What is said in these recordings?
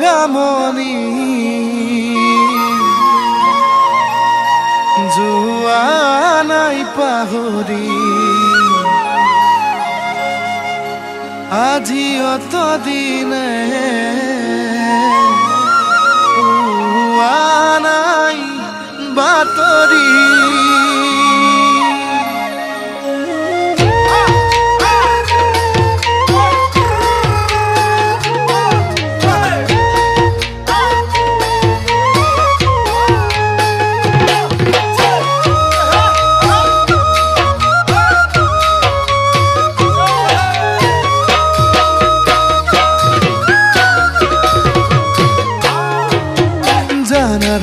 ৰঙামণি যোৱা নাই পাহৰি আজি অত দিনে পোৱা নাই বাতৰি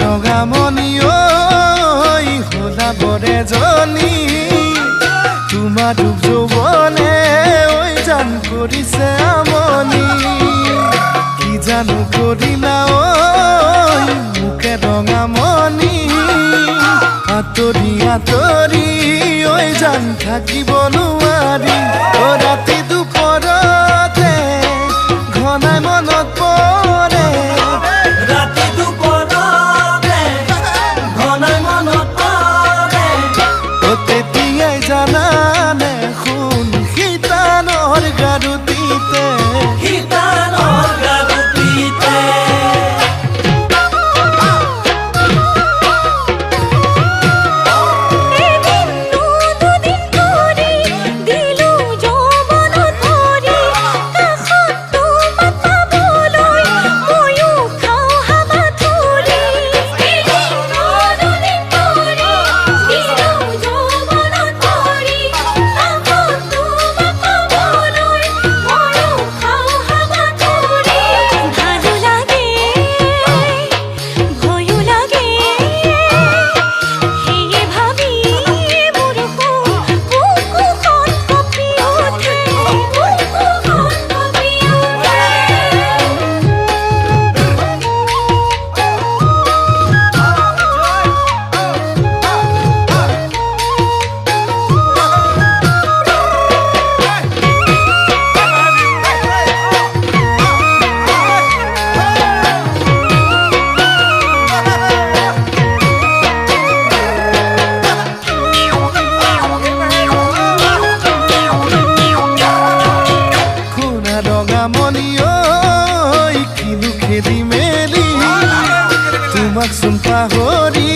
ৰঙামণি ঐ হলা বৰে জনী তোমাৰ ডুব যৌৱনে ঐ জান কৰিছে আমনি কি জানো কৰিলা ঐ মোকে ৰঙামণি আঁতৰি আঁতৰি ঐ জান থাকিব নোৱাৰি ৰাতি দুপৰতে ঘনাই মনত পৰে জানানে শুন শীতানৰ গাৰুতিতে ৰঙামণি ঐ কিনো খেলি মেলি তোমাক চোন পাহৰি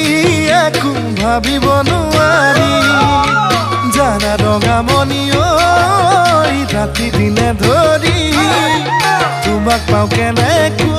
একো ভাবিব নোৱাৰি জানা ৰঙামণি ঐ ৰাতি দিনে ধৰি তোমাক পাওঁ কেনেকৈ